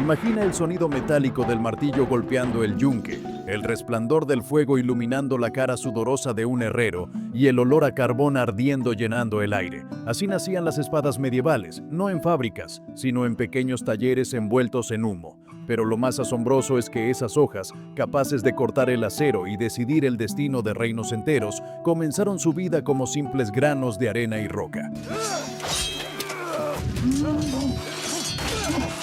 Imagina el sonido metálico del martillo golpeando el yunque, el resplandor del fuego iluminando la cara sudorosa de un herrero y el olor a carbón ardiendo llenando el aire. Así nacían las espadas medievales, no en fábricas, sino en pequeños talleres envueltos en humo. Pero lo más asombroso es que esas hojas, capaces de cortar el acero y decidir el destino de reinos enteros, comenzaron su vida como simples granos de arena y roca.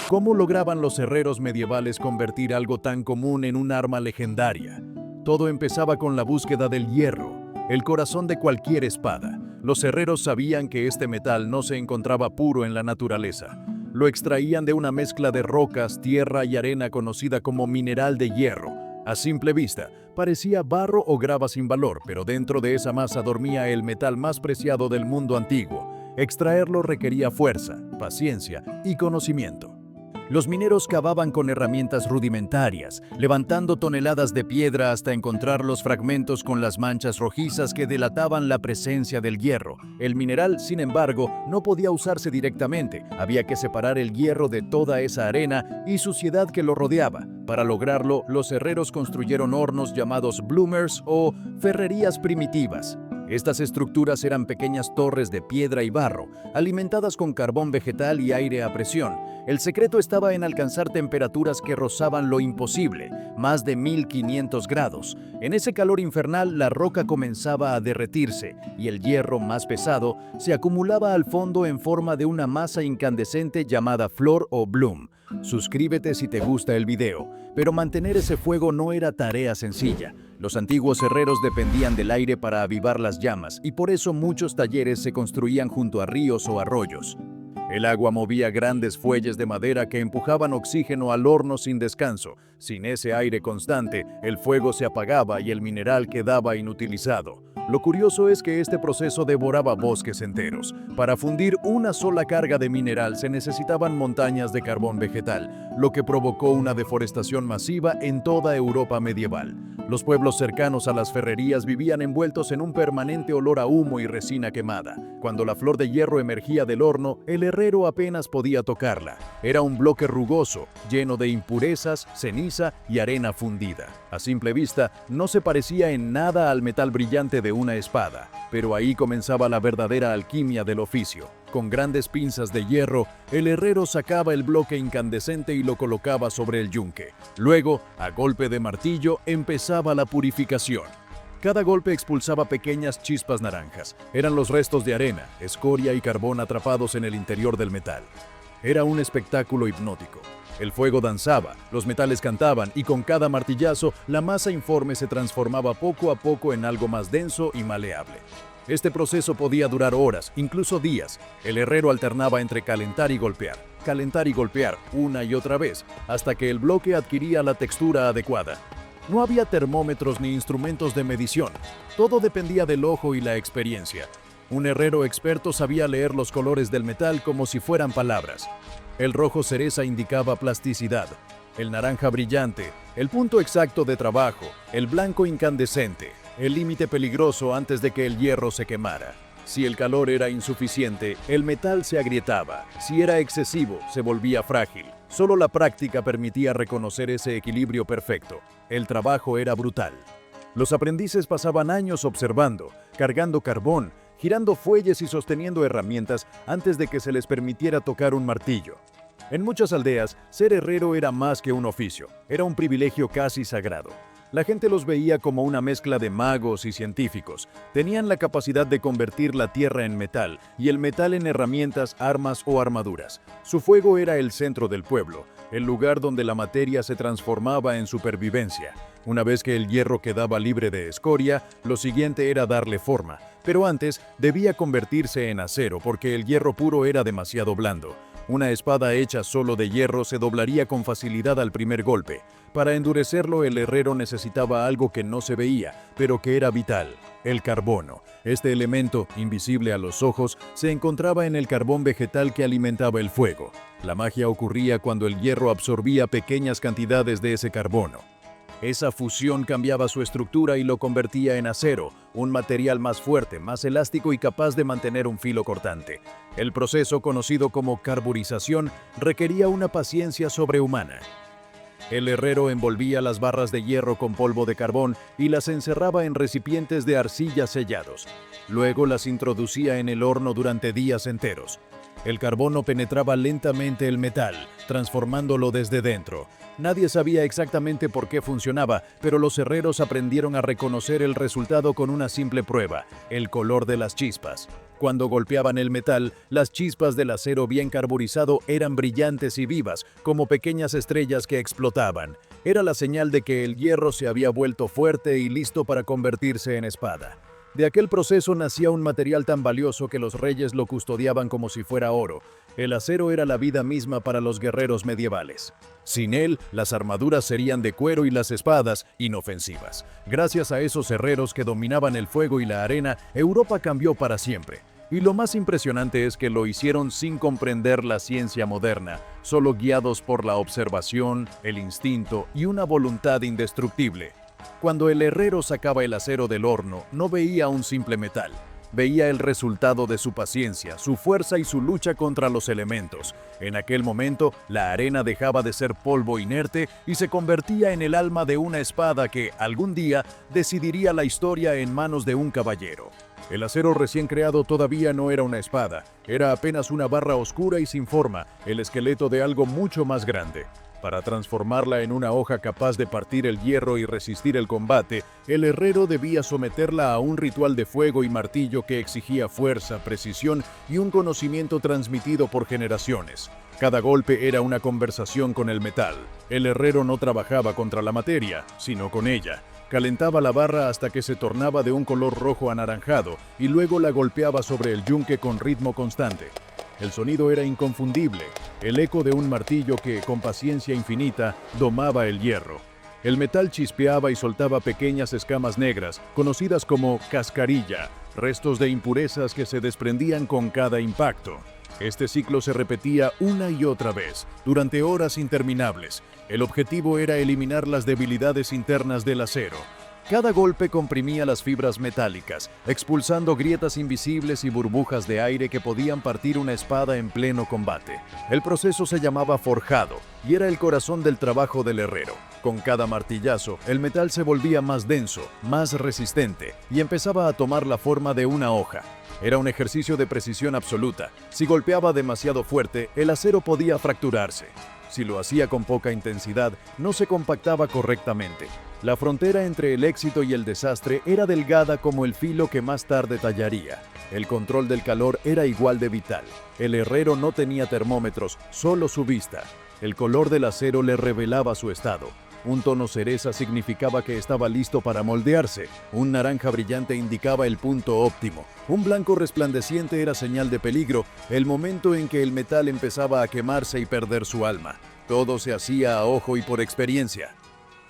¿Cómo lograban los herreros medievales convertir algo tan común en un arma legendaria? Todo empezaba con la búsqueda del hierro, el corazón de cualquier espada. Los herreros sabían que este metal no se encontraba puro en la naturaleza. Lo extraían de una mezcla de rocas, tierra y arena conocida como mineral de hierro. A simple vista, parecía barro o grava sin valor, pero dentro de esa masa dormía el metal más preciado del mundo antiguo. Extraerlo requería fuerza, paciencia y conocimiento. Los mineros cavaban con herramientas rudimentarias, levantando toneladas de piedra hasta encontrar los fragmentos con las manchas rojizas que delataban la presencia del hierro. El mineral, sin embargo, no podía usarse directamente. Había que separar el hierro de toda esa arena y suciedad que lo rodeaba. Para lograrlo, los herreros construyeron hornos llamados bloomers o ferrerías primitivas. Estas estructuras eran pequeñas torres de piedra y barro, alimentadas con carbón vegetal y aire a presión. El secreto estaba en alcanzar temperaturas que rozaban lo imposible, más de 1500 grados. En ese calor infernal, la roca comenzaba a derretirse y el hierro más pesado se acumulaba al fondo en forma de una masa incandescente llamada flor o bloom. Suscríbete si te gusta el video, pero mantener ese fuego no era tarea sencilla. Los antiguos herreros dependían del aire para avivar las llamas y por eso muchos talleres se construían junto a ríos o arroyos. El agua movía grandes fuelles de madera que empujaban oxígeno al horno sin descanso. Sin ese aire constante, el fuego se apagaba y el mineral quedaba inutilizado. Lo curioso es que este proceso devoraba bosques enteros. Para fundir una sola carga de mineral se necesitaban montañas de carbón vegetal, lo que provocó una deforestación masiva en toda Europa medieval. Los pueblos cercanos a las ferrerías vivían envueltos en un permanente olor a humo y resina quemada. Cuando la flor de hierro emergía del horno, el herrero apenas podía tocarla. Era un bloque rugoso, lleno de impurezas, ceniza y arena fundida. A simple vista, no se parecía en nada al metal brillante de una espada, pero ahí comenzaba la verdadera alquimia del oficio. Con grandes pinzas de hierro, el herrero sacaba el bloque incandescente y lo colocaba sobre el yunque. Luego, a golpe de martillo, empezaba la purificación. Cada golpe expulsaba pequeñas chispas naranjas. Eran los restos de arena, escoria y carbón atrapados en el interior del metal. Era un espectáculo hipnótico. El fuego danzaba, los metales cantaban y con cada martillazo, la masa informe se transformaba poco a poco en algo más denso y maleable. Este proceso podía durar horas, incluso días. El herrero alternaba entre calentar y golpear una y otra vez, hasta que el bloque adquiría la textura adecuada. No había termómetros ni instrumentos de medición. Todo dependía del ojo y la experiencia. Un herrero experto sabía leer los colores del metal como si fueran palabras. El rojo cereza indicaba plasticidad, el naranja brillante, el punto exacto de trabajo, el blanco incandescente, el límite peligroso antes de que el hierro se quemara. Si el calor era insuficiente, el metal se agrietaba. Si era excesivo, se volvía frágil. Solo la práctica permitía reconocer ese equilibrio perfecto. El trabajo era brutal. Los aprendices pasaban años observando, cargando carbón, girando fuelles y sosteniendo herramientas antes de que se les permitiera tocar un martillo. En muchas aldeas, ser herrero era más que un oficio, era un privilegio casi sagrado. La gente los veía como una mezcla de magos y científicos. Tenían la capacidad de convertir la tierra en metal y el metal en herramientas, armas o armaduras. Su fuego era el centro del pueblo, el lugar donde la materia se transformaba en supervivencia. Una vez que el hierro quedaba libre de escoria, lo siguiente era darle forma. Pero antes debía convertirse en acero porque el hierro puro era demasiado blando. Una espada hecha solo de hierro se doblaría con facilidad al primer golpe. Para endurecerlo, el herrero necesitaba algo que no se veía, pero que era vital: el carbono. Este elemento, invisible a los ojos, se encontraba en el carbón vegetal que alimentaba el fuego. La magia ocurría cuando el hierro absorbía pequeñas cantidades de ese carbono. Esa fusión cambiaba su estructura y lo convertía en acero, un material más fuerte, más elástico y capaz de mantener un filo cortante. El proceso, conocido como carburización, requería una paciencia sobrehumana. El herrero envolvía las barras de hierro con polvo de carbón y las encerraba en recipientes de arcilla sellados. Luego las introducía en el horno durante días enteros. El carbono penetraba lentamente el metal, transformándolo desde dentro. Nadie sabía exactamente por qué funcionaba, pero los herreros aprendieron a reconocer el resultado con una simple prueba: el color de las chispas. Cuando golpeaban el metal, las chispas del acero bien carburizado eran brillantes y vivas, como pequeñas estrellas que explotaban. Era la señal de que el hierro se había vuelto fuerte y listo para convertirse en espada. De aquel proceso nacía un material tan valioso que los reyes lo custodiaban como si fuera oro. El acero era la vida misma para los guerreros medievales. Sin él, las armaduras serían de cuero y las espadas inofensivas. Gracias a esos herreros que dominaban el fuego y la arena, Europa cambió para siempre. Y lo más impresionante es que lo hicieron sin comprender la ciencia moderna, solo guiados por la observación, el instinto y una voluntad indestructible. Cuando el herrero sacaba el acero del horno, no veía un simple metal. Veía el resultado de su paciencia, su fuerza y su lucha contra los elementos. En aquel momento, la arena dejaba de ser polvo inerte y se convertía en el alma de una espada que, algún día, decidiría la historia en manos de un caballero. El acero recién creado todavía no era una espada, era apenas una barra oscura y sin forma, el esqueleto de algo mucho más grande. Para transformarla en una hoja capaz de partir el hierro y resistir el combate, el herrero debía someterla a un ritual de fuego y martillo que exigía fuerza, precisión y un conocimiento transmitido por generaciones. Cada golpe era una conversación con el metal. El herrero no trabajaba contra la materia, sino con ella. Calentaba la barra hasta que se tornaba de un color rojo anaranjado y luego la golpeaba sobre el yunque con ritmo constante. El sonido era inconfundible, el eco de un martillo que, con paciencia infinita, domaba el hierro. El metal chispeaba y soltaba pequeñas escamas negras, conocidas como cascarilla, restos de impurezas que se desprendían con cada impacto. Este ciclo se repetía una y otra vez, durante horas interminables. El objetivo era eliminar las debilidades internas del acero. Cada golpe comprimía las fibras metálicas, expulsando grietas invisibles y burbujas de aire que podían partir una espada en pleno combate. El proceso se llamaba forjado y era el corazón del trabajo del herrero. Con cada martillazo, el metal se volvía más denso, más resistente y empezaba a tomar la forma de una hoja. Era un ejercicio de precisión absoluta. Si golpeaba demasiado fuerte, el acero podía fracturarse. Si lo hacía con poca intensidad, no se compactaba correctamente. La frontera entre el éxito y el desastre era delgada como el filo que más tarde tallaría. El control del calor era igual de vital. El herrero no tenía termómetros, solo su vista. El color del acero le revelaba su estado. Un tono cereza significaba que estaba listo para moldearse. Un naranja brillante indicaba el punto óptimo. Un blanco resplandeciente era señal de peligro, el momento en que el metal empezaba a quemarse y perder su alma. Todo se hacía a ojo y por experiencia.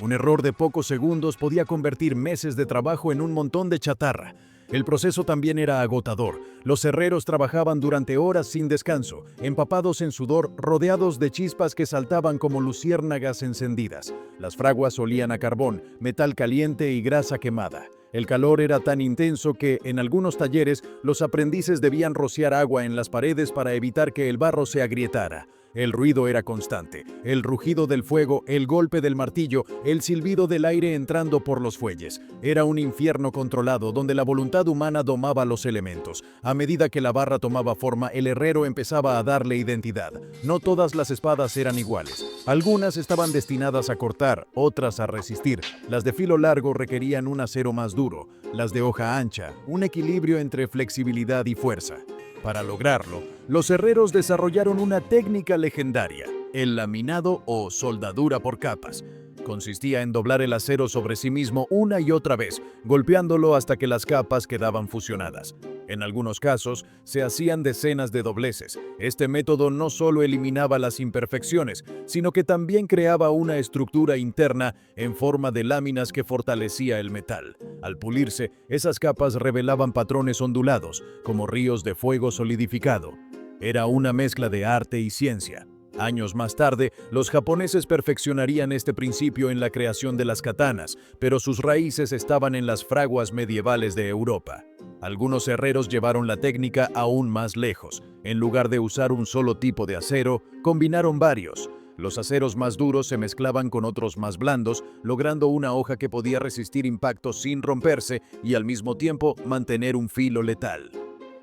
Un error de pocos segundos podía convertir meses de trabajo en un montón de chatarra. El proceso también era agotador. Los herreros trabajaban durante horas sin descanso, empapados en sudor, rodeados de chispas que saltaban como luciérnagas encendidas. Las fraguas olían a carbón, metal caliente y grasa quemada. El calor era tan intenso que, en algunos talleres, los aprendices debían rociar agua en las paredes para evitar que el barro se agrietara. El ruido era constante, el rugido del fuego, el golpe del martillo, el silbido del aire entrando por los fuelles. Era un infierno controlado donde la voluntad humana domaba los elementos. A medida que la barra tomaba forma, el herrero empezaba a darle identidad. No todas las espadas eran iguales. Algunas estaban destinadas a cortar, otras a resistir. Las de filo largo requerían un acero más duro, las de hoja ancha, un equilibrio entre flexibilidad y fuerza. Para lograrlo, los herreros desarrollaron una técnica legendaria, el laminado o soldadura por capas. Consistía en doblar el acero sobre sí mismo una y otra vez, golpeándolo hasta que las capas quedaban fusionadas. En algunos casos, se hacían decenas de dobleces. Este método no solo eliminaba las imperfecciones, sino que también creaba una estructura interna en forma de láminas que fortalecía el metal. Al pulirse, esas capas revelaban patrones ondulados, como ríos de fuego solidificado. Era una mezcla de arte y ciencia. Años más tarde, los japoneses perfeccionarían este principio en la creación de las katanas, pero sus raíces estaban en las fraguas medievales de Europa. Algunos herreros llevaron la técnica aún más lejos. En lugar de usar un solo tipo de acero, combinaron varios. Los aceros más duros se mezclaban con otros más blandos, logrando una hoja que podía resistir impactos sin romperse y al mismo tiempo mantener un filo letal.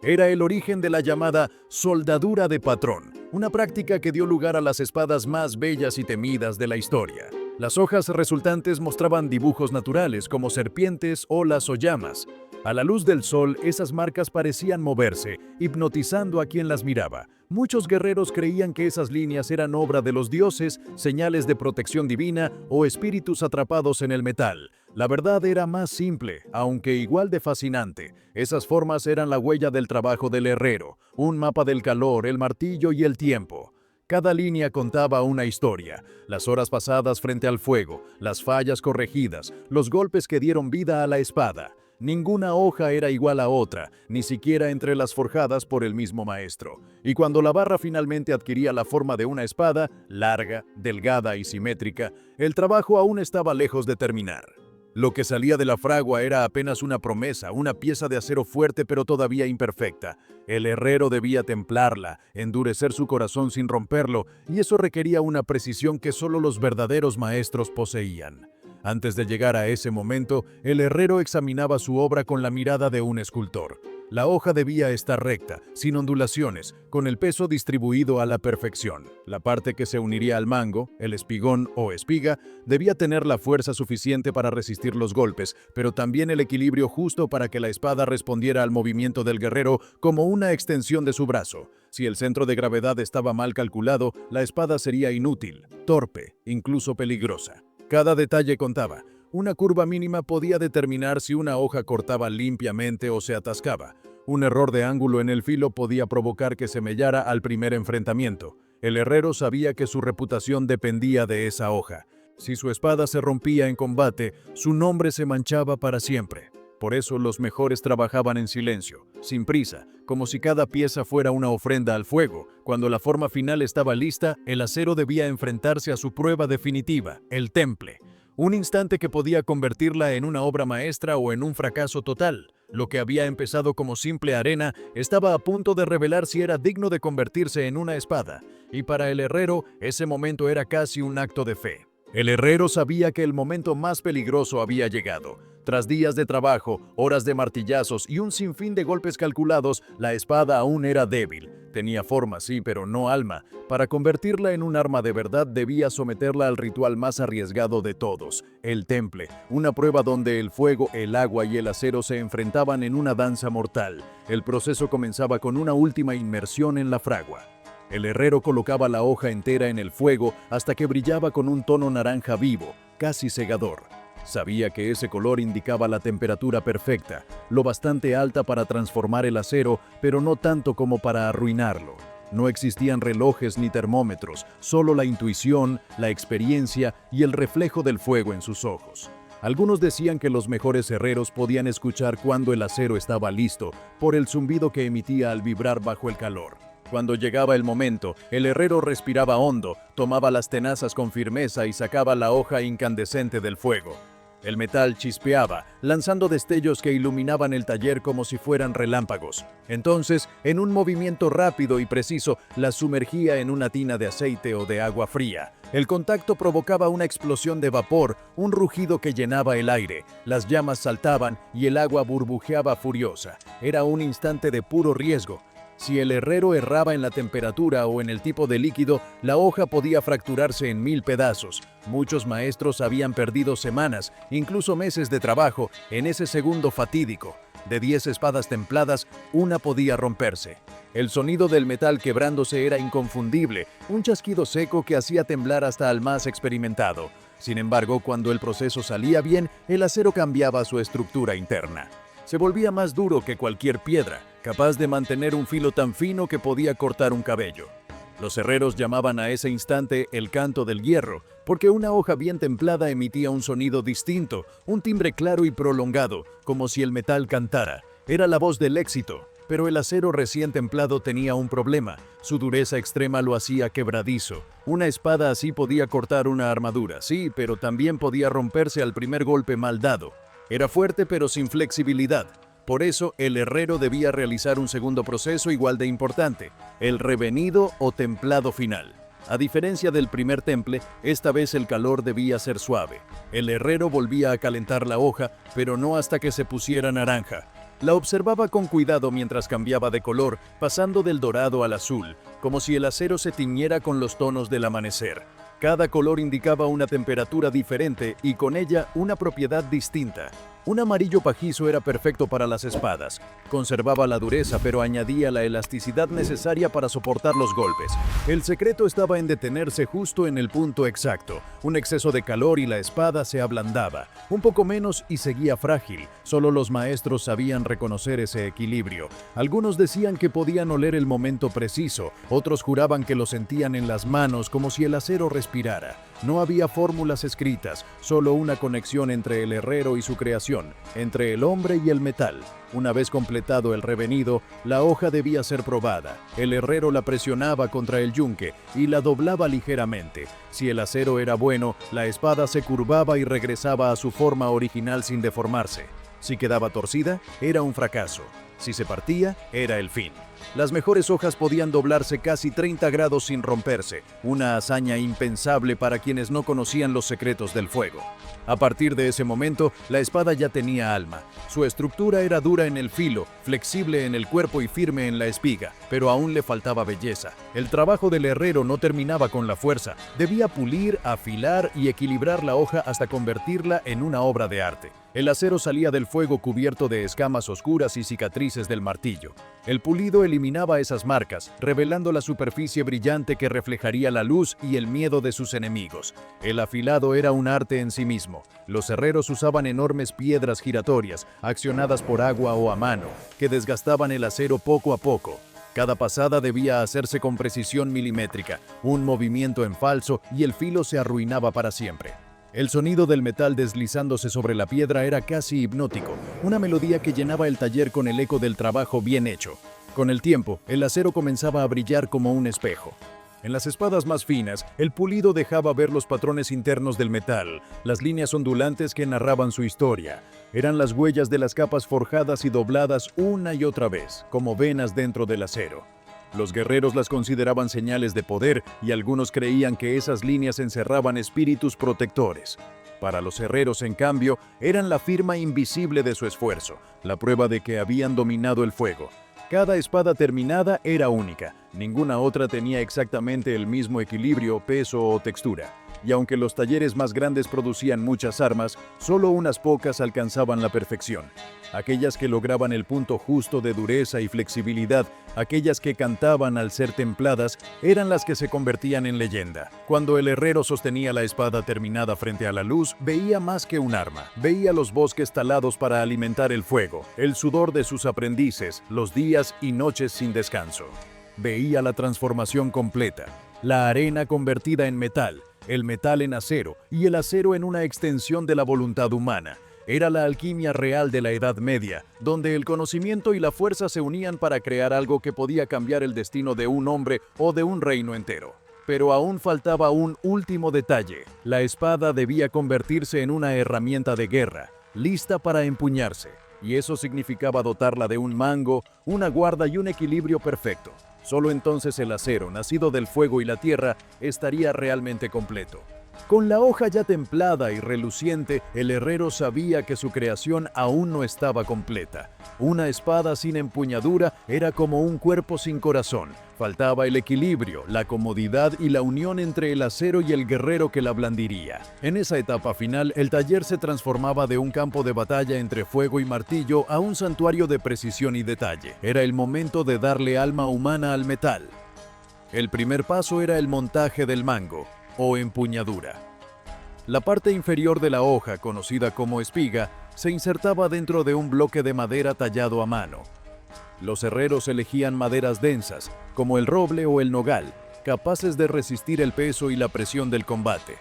Era el origen de la llamada soldadura de patrón, una práctica que dio lugar a las espadas más bellas y temidas de la historia. Las hojas resultantes mostraban dibujos naturales como serpientes, olas o llamas. A la luz del sol, esas marcas parecían moverse, hipnotizando a quien las miraba. Muchos guerreros creían que esas líneas eran obra de los dioses, señales de protección divina o espíritus atrapados en el metal. La verdad era más simple, aunque igual de fascinante. Esas formas eran la huella del trabajo del herrero, un mapa del calor, el martillo y el tiempo. Cada línea contaba una historia, las horas pasadas frente al fuego, las fallas corregidas, los golpes que dieron vida a la espada. Ninguna hoja era igual a otra, ni siquiera entre las forjadas por el mismo maestro. Y cuando la barra finalmente adquiría la forma de una espada, larga, delgada y simétrica, el trabajo aún estaba lejos de terminar. Lo que salía de la fragua era apenas una promesa, una pieza de acero fuerte pero todavía imperfecta. El herrero debía templarla, endurecer su corazón sin romperlo, y eso requería una precisión que solo los verdaderos maestros poseían. Antes de llegar a ese momento, el herrero examinaba su obra con la mirada de un escultor. La hoja debía estar recta, sin ondulaciones, con el peso distribuido a la perfección. La parte que se uniría al mango, el espigón o espiga, debía tener la fuerza suficiente para resistir los golpes, pero también el equilibrio justo para que la espada respondiera al movimiento del guerrero como una extensión de su brazo. Si el centro de gravedad estaba mal calculado, la espada sería inútil, torpe, incluso peligrosa. Cada detalle contaba. Una curva mínima podía determinar si una hoja cortaba limpiamente o se atascaba. Un error de ángulo en el filo podía provocar que se mellara al primer enfrentamiento. El herrero sabía que su reputación dependía de esa hoja. Si su espada se rompía en combate, su nombre se manchaba para siempre. Por eso los mejores trabajaban en silencio, sin prisa, como si cada pieza fuera una ofrenda al fuego. Cuando la forma final estaba lista, el acero debía enfrentarse a su prueba definitiva, el temple. Un instante que podía convertirla en una obra maestra o en un fracaso total. Lo que había empezado como simple arena estaba a punto de revelar si era digno de convertirse en una espada. Y para el herrero, ese momento era casi un acto de fe. El herrero sabía que el momento más peligroso había llegado. Tras días de trabajo, horas de martillazos y un sinfín de golpes calculados, la espada aún era débil. Tenía forma, sí, pero no alma. Para convertirla en un arma de verdad, debía someterla al ritual más arriesgado de todos, el temple, una prueba donde el fuego, el agua y el acero se enfrentaban en una danza mortal. El proceso comenzaba con una última inmersión en la fragua. El herrero colocaba la hoja entera en el fuego hasta que brillaba con un tono naranja vivo, casi cegador. Sabía que ese color indicaba la temperatura perfecta, lo bastante alta para transformar el acero, pero no tanto como para arruinarlo. No existían relojes ni termómetros, solo la intuición, la experiencia y el reflejo del fuego en sus ojos. Algunos decían que los mejores herreros podían escuchar cuando el acero estaba listo, por el zumbido que emitía al vibrar bajo el calor. Cuando llegaba el momento, el herrero respiraba hondo, tomaba las tenazas con firmeza y sacaba la hoja incandescente del fuego. El metal chispeaba, lanzando destellos que iluminaban el taller como si fueran relámpagos. Entonces, en un movimiento rápido y preciso, la sumergía en una tina de aceite o de agua fría. El contacto provocaba una explosión de vapor, un rugido que llenaba el aire. Las llamas saltaban y el agua burbujeaba furiosa. Era un instante de puro riesgo. Si el herrero erraba en la temperatura o en el tipo de líquido, la hoja podía fracturarse en 1000 pedazos. Muchos maestros habían perdido semanas, incluso meses de trabajo, en ese segundo fatídico. De 10 espadas templadas, una podía romperse. El sonido del metal quebrándose era inconfundible, un chasquido seco que hacía temblar hasta al más experimentado. Sin embargo, cuando el proceso salía bien, el acero cambiaba su estructura interna. Se volvía más duro que cualquier piedra, capaz de mantener un filo tan fino que podía cortar un cabello. Los herreros llamaban a ese instante el canto del hierro, porque una hoja bien templada emitía un sonido distinto, un timbre claro y prolongado, como si el metal cantara. Era la voz del éxito. Pero el acero recién templado tenía un problema. Su dureza extrema lo hacía quebradizo. Una espada así podía cortar una armadura, sí, pero también podía romperse al primer golpe mal dado. Era fuerte pero sin flexibilidad. Por eso, el herrero debía realizar un segundo proceso igual de importante, el revenido o templado final. A diferencia del primer temple, esta vez el calor debía ser suave. El herrero volvía a calentar la hoja, pero no hasta que se pusiera naranja. La observaba con cuidado mientras cambiaba de color, pasando del dorado al azul, como si el acero se tiñera con los tonos del amanecer. Cada color indicaba una temperatura diferente y con ella una propiedad distinta. Un amarillo pajizo era perfecto para las espadas. Conservaba la dureza, pero añadía la elasticidad necesaria para soportar los golpes. El secreto estaba en detenerse justo en el punto exacto. Un exceso de calor y la espada se ablandaba. Un poco menos y seguía frágil. Solo los maestros sabían reconocer ese equilibrio. Algunos decían que podían oler el momento preciso. Otros juraban que lo sentían en las manos como si el acero respirara. No había fórmulas escritas, solo una conexión entre el herrero y su creación, entre el hombre y el metal. Una vez completado el revenido, la hoja debía ser probada. El herrero la presionaba contra el yunque y la doblaba ligeramente. Si el acero era bueno, la espada se curvaba y regresaba a su forma original sin deformarse. Si quedaba torcida, era un fracaso. Si se partía, era el fin. Las mejores hojas podían doblarse casi 30 grados sin romperse, una hazaña impensable para quienes no conocían los secretos del fuego. A partir de ese momento, la espada ya tenía alma. Su estructura era dura en el filo, flexible en el cuerpo y firme en la espiga, pero aún le faltaba belleza. El trabajo del herrero no terminaba con la fuerza, debía pulir, afilar y equilibrar la hoja hasta convertirla en una obra de arte. El acero salía del fuego cubierto de escamas oscuras y cicatrices del martillo. El pulido eliminaba esas marcas, revelando la superficie brillante que reflejaría la luz y el miedo de sus enemigos. El afilado era un arte en sí mismo. Los herreros usaban enormes piedras giratorias, accionadas por agua o a mano, que desgastaban el acero poco a poco. Cada pasada debía hacerse con precisión milimétrica, un movimiento en falso y el filo se arruinaba para siempre. El sonido del metal deslizándose sobre la piedra era casi hipnótico, una melodía que llenaba el taller con el eco del trabajo bien hecho. Con el tiempo, el acero comenzaba a brillar como un espejo. En las espadas más finas, el pulido dejaba ver los patrones internos del metal, las líneas ondulantes que narraban su historia. Eran las huellas de las capas forjadas y dobladas una y otra vez, como venas dentro del acero. Los guerreros las consideraban señales de poder y algunos creían que esas líneas encerraban espíritus protectores. Para los herreros, en cambio, eran la firma invisible de su esfuerzo, la prueba de que habían dominado el fuego. Cada espada terminada era única, ninguna otra tenía exactamente el mismo equilibrio, peso o textura. Y aunque los talleres más grandes producían muchas armas, solo unas pocas alcanzaban la perfección. Aquellas que lograban el punto justo de dureza y flexibilidad, aquellas que cantaban al ser templadas, eran las que se convertían en leyenda. Cuando el herrero sostenía la espada terminada frente a la luz, veía más que un arma. Veía los bosques talados para alimentar el fuego, el sudor de sus aprendices, los días y noches sin descanso. Veía la transformación completa, la arena convertida en metal, el metal en acero y el acero en una extensión de la voluntad humana. Era la alquimia real de la Edad Media, donde el conocimiento y la fuerza se unían para crear algo que podía cambiar el destino de un hombre o de un reino entero. Pero aún faltaba un último detalle. La espada debía convertirse en una herramienta de guerra, lista para empuñarse, y eso significaba dotarla de un mango, una guarda y un equilibrio perfecto. Solo entonces el acero, nacido del fuego y la tierra, estaría realmente completo. Con la hoja ya templada y reluciente, el herrero sabía que su creación aún no estaba completa. Una espada sin empuñadura era como un cuerpo sin corazón. Faltaba el equilibrio, la comodidad y la unión entre el acero y el guerrero que la blandiría. En esa etapa final, el taller se transformaba de un campo de batalla entre fuego y martillo a un santuario de precisión y detalle. Era el momento de darle alma humana al metal. El primer paso era el montaje del mango, o empuñadura. La parte inferior de la hoja, conocida como espiga, se insertaba dentro de un bloque de madera tallado a mano. Los herreros elegían maderas densas, como el roble o el nogal, capaces de resistir el peso y la presión del combate.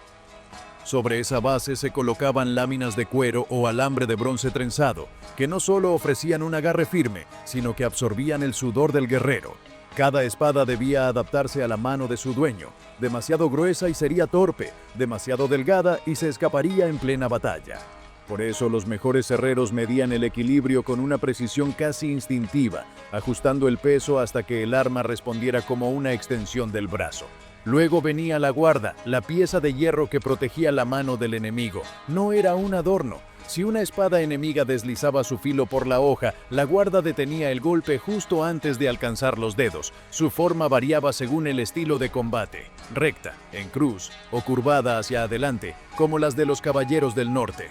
Sobre esa base se colocaban láminas de cuero o alambre de bronce trenzado, que no solo ofrecían un agarre firme, sino que absorbían el sudor del guerrero. Cada espada debía adaptarse a la mano de su dueño, demasiado gruesa y sería torpe, demasiado delgada y se escaparía en plena batalla. Por eso los mejores herreros medían el equilibrio con una precisión casi instintiva, ajustando el peso hasta que el arma respondiera como una extensión del brazo. Luego venía la guarda, la pieza de hierro que protegía la mano del enemigo. No era un adorno. Si una espada enemiga deslizaba su filo por la hoja, la guarda detenía el golpe justo antes de alcanzar los dedos. Su forma variaba según el estilo de combate, recta, en cruz o curvada hacia adelante, como las de los caballeros del norte.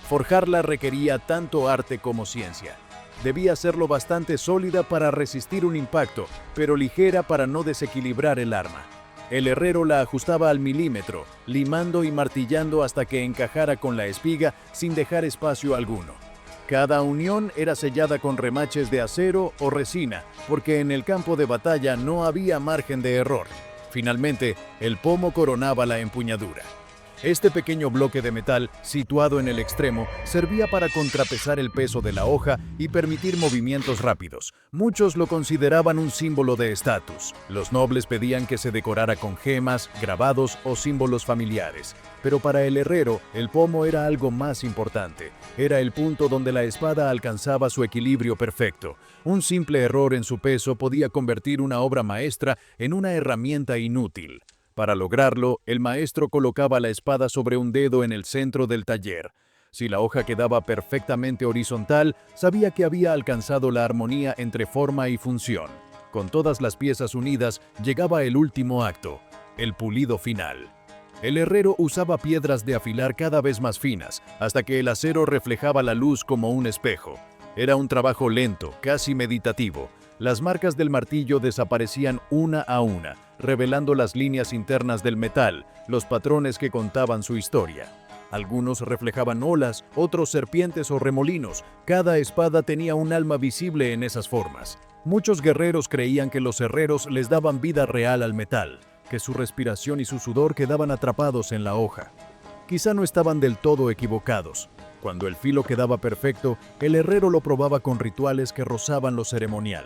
Forjarla requería tanto arte como ciencia. Debía ser lo bastante sólida para resistir un impacto, pero ligera para no desequilibrar el arma. El herrero la ajustaba al milímetro, limando y martillando hasta que encajara con la espiga sin dejar espacio alguno. Cada unión era sellada con remaches de acero o resina, porque en el campo de batalla no había margen de error. Finalmente, el pomo coronaba la empuñadura. Este pequeño bloque de metal, situado en el extremo, servía para contrapesar el peso de la hoja y permitir movimientos rápidos. Muchos lo consideraban un símbolo de estatus. Los nobles pedían que se decorara con gemas, grabados o símbolos familiares. Pero para el herrero, el pomo era algo más importante. Era el punto donde la espada alcanzaba su equilibrio perfecto. Un simple error en su peso podía convertir una obra maestra en una herramienta inútil. Para lograrlo, el maestro colocaba la espada sobre un dedo en el centro del taller. Si la hoja quedaba perfectamente horizontal, sabía que había alcanzado la armonía entre forma y función. Con todas las piezas unidas, llegaba el último acto, el pulido final. El herrero usaba piedras de afilar cada vez más finas, hasta que el acero reflejaba la luz como un espejo. Era un trabajo lento, casi meditativo. Las marcas del martillo desaparecían una a una, revelando las líneas internas del metal, los patrones que contaban su historia. Algunos reflejaban olas, otros serpientes o remolinos. Cada espada tenía un alma visible en esas formas. Muchos guerreros creían que los herreros les daban vida real al metal, que su respiración y su sudor quedaban atrapados en la hoja. Quizá no estaban del todo equivocados. Cuando el filo quedaba perfecto, el herrero lo probaba con rituales que rozaban lo ceremonial.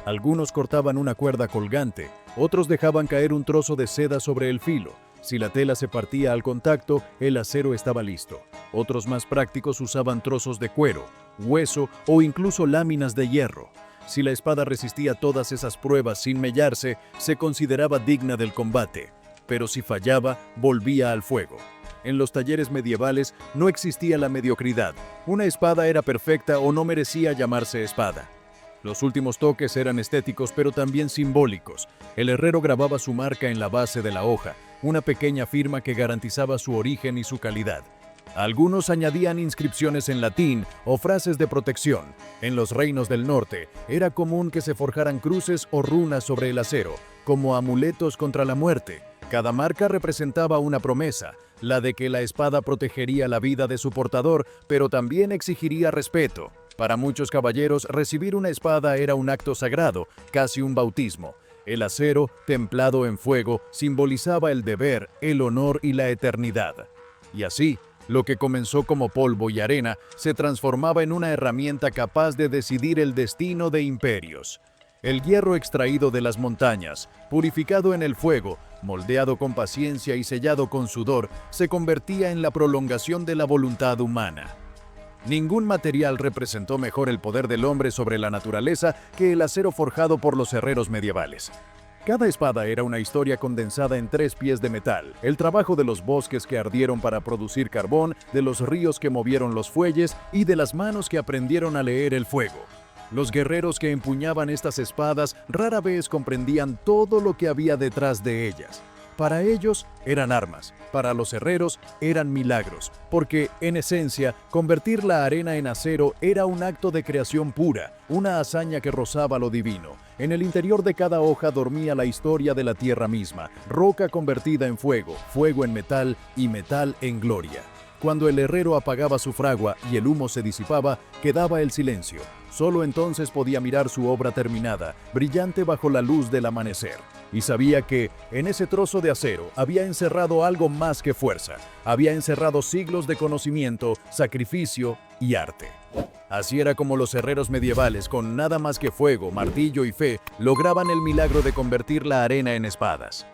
Algunos cortaban una cuerda colgante, otros dejaban caer un trozo de seda sobre el filo. Si la tela se partía al contacto, el acero estaba listo. Otros más prácticos usaban trozos de cuero, hueso o incluso láminas de hierro. Si la espada resistía todas esas pruebas sin mellarse, se consideraba digna del combate. Pero si fallaba, volvía al fuego. En los talleres medievales no existía la mediocridad. Una espada era perfecta o no merecía llamarse espada. Los últimos toques eran estéticos pero también simbólicos. El herrero grababa su marca en la base de la hoja, una pequeña firma que garantizaba su origen y su calidad. Algunos añadían inscripciones en latín o frases de protección. En los reinos del norte era común que se forjaran cruces o runas sobre el acero, como amuletos contra la muerte. Cada marca representaba una promesa, la de que la espada protegería la vida de su portador, pero también exigiría respeto. Para muchos caballeros, recibir una espada era un acto sagrado, casi un bautismo. El acero, templado en fuego, simbolizaba el deber, el honor y la eternidad. Y así, lo que comenzó como polvo y arena se transformaba en una herramienta capaz de decidir el destino de imperios. El hierro extraído de las montañas, purificado en el fuego, moldeado con paciencia y sellado con sudor, se convertía en la prolongación de la voluntad humana. Ningún material representó mejor el poder del hombre sobre la naturaleza que el acero forjado por los herreros medievales. Cada espada era una historia condensada en 3 pies de metal, el trabajo de los bosques que ardieron para producir carbón, de los ríos que movieron los fuelles y de las manos que aprendieron a leer el fuego. Los guerreros que empuñaban estas espadas rara vez comprendían todo lo que había detrás de ellas. Para ellos eran armas, para los herreros eran milagros, porque, en esencia, convertir la arena en acero era un acto de creación pura, una hazaña que rozaba lo divino. En el interior de cada hoja dormía la historia de la tierra misma, roca convertida en fuego, fuego en metal y metal en gloria. Cuando el herrero apagaba su fragua y el humo se disipaba, quedaba el silencio. Solo entonces podía mirar su obra terminada, brillante bajo la luz del amanecer. y sabía que, en ese trozo de acero, había encerrado algo más que fuerza. Había encerrado siglos de conocimiento, sacrificio y arte. Así era como los herreros medievales, con nada más que fuego, martillo y fe, lograban el milagro de convertir la arena en espadas.